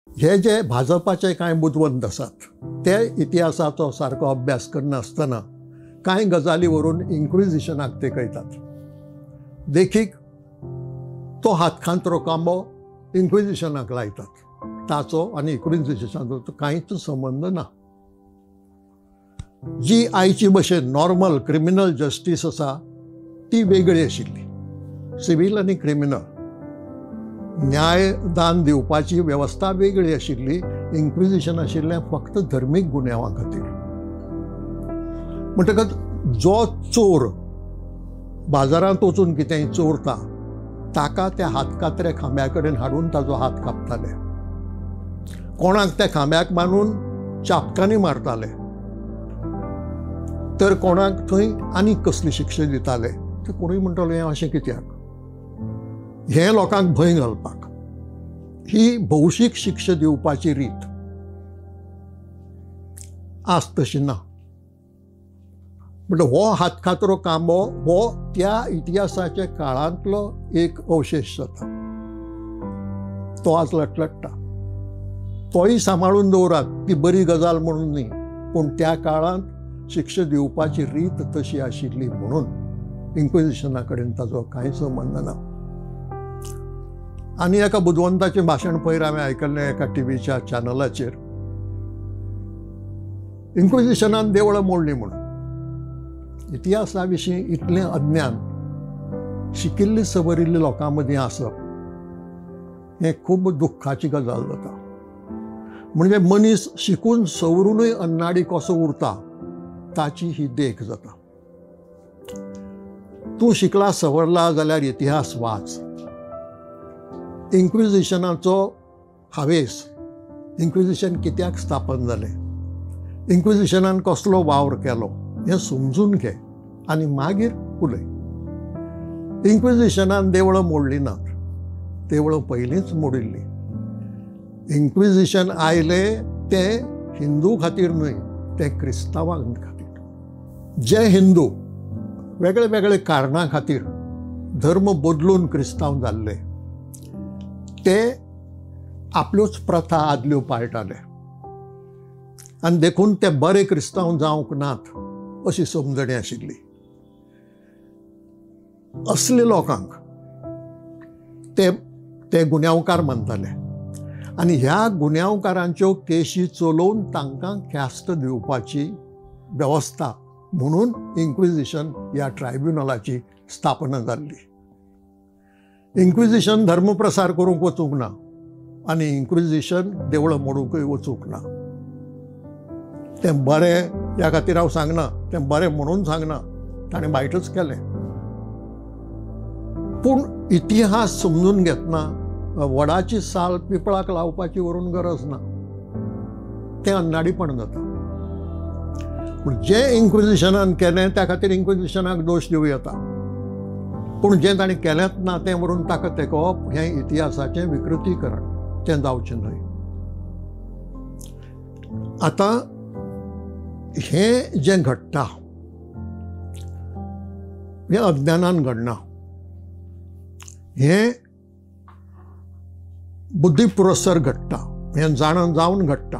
हे जे भाजपाचे कांय बुदवंत आसात ते इतिहासाचो सारको अभ्यास करनासतना कांय गजाली व्हरून इन्क्विजिशनाक तेकयतात. देखीक तो हातखांत्रो कांबो इन्क्विजिशनाक लायतात. ताचो आनी इन्क्विजिशनाचो कांयच संबंद ना. जी आयची भशेन नॉर्मल क्रिमिनल जस्टीस आसा ती वेगळी आशिल्ली. सिवील आनी क्रिमिनल न्यायदान दिवपाची वेवस्था वेगळी आशिल्ली. इन्क्विजिशन आशिल्लें फक्त धर्मीक गुन्यांवां खातीर. म्हणटकच जो चोर बाजारांत वचून कितेंय चोरता ताका त्या हातकात्रे खांब्या कडेन हाडून ताचो हात कापताले. कोणाक त्या खांब्याक बांदून चापकांनी मारताले, तर कोणाक थंय आनीक कसली शिक्षा दिताले. ते कोणूय म्हणटालो हें अशें कित्याक? हें लोकांक भंय घालपाक. ही भौशीक शिक्षा दिवपाची रीत आज तशी ना. म्हणजे हो हातखात्रो कांबो हो त्या इतिहासाच्या काळांतलो एक अवशेश जाता. तो आज लटलट्टा. तोय सांबाळून दवरात. ती बरी गजाल म्हणून न्ही, पूण त्या काळांत शिक्षा दिवपाची रीत तशी आशिल्ली म्हणून इन्क्विजिशना कडेन ताचो कांय संबंद ना. आनी एका बुदवंताचें भाशण पयर हांवें आयकल्लें एका टीव्हीच्या चॅनलाचेर. इन्क्विजिशनान देवळां मोडलीं म्हणून. इतिहासा विशीं इतलें अज्ञान शिकिल्लीं सबरिल्ल्या लोकां मदीं आसप हें खूब दुख्खाची गजाल जाता. म्हणजे मनीस शिकून सवरूनय अन्नाडी कसो उरता ताची ही देख जाता. तूं शिकला सवरला जाल्यार इतिहास वाच. इन्क्विजिशनाचो हावेस, इन्क्विजिशन कित्याक स्थापन जालें, इन्क्विजिशनान कसलो वावर केलो हें समजून घे आनी मागीर उलय. इन्क्विजिशनान देवळां मोडलीं नात. देवळां पयलींच मोडिल्लीं. इन्क्विजिशन आयलें तें हिंदू खातीर न्हय, तें क्रिस्तांवां खातीर. जे हिंदू वेगळे वेगळे कारणां खातीर धर्म बदलून क्रिस्तांव जाल्ले ते आपल्योच प्रथा आदल्यो पाळटाले. आनी देखून ते बरे क्रिस्तांव जावंक नात अशी समजणी आशिल्ली. असले लोकांक ते गुन्यांवकार मानताले. आनी ह्या गुन्यांवकारांच्यो केशी चलोवन तांकां ख्यास्त दिवपाची वेवस्था म्हणून इन्क्विजिशन ह्या ट्रायब्युनलाची स्थापना जाल्ली. इन्क्विजिशन धर्मप्रसार करूंक वचूंक ना आनी इन्क्विजिशन देवळां मोडूंकय वचूंक ना. तें बरें ह्या खातीर हांव सांगना, तें बरें म्हणून सांगना, ताणें वायटच केलें. पूण इतिहास समजून घेतना वडाची साल पिपळाक लावपाची व्हरून गरज ना. तें अन्नाडीपण जाता. पूण जें इन्क्विजिशनान केलें त्या खातीर इन्क्विजिशनाक दोश दिवं येता. पूण जें ताणें केलेंच ना तें व्हरून ताका तेकोवप हें इतिहासाचें विकृतीकरण. तें जावचें न्हय. आतां हें जें घडटा हें अज्ञानान घडना. हें बुद्धी पुरस्सर घडटा. हें जाणून जावन घडटा.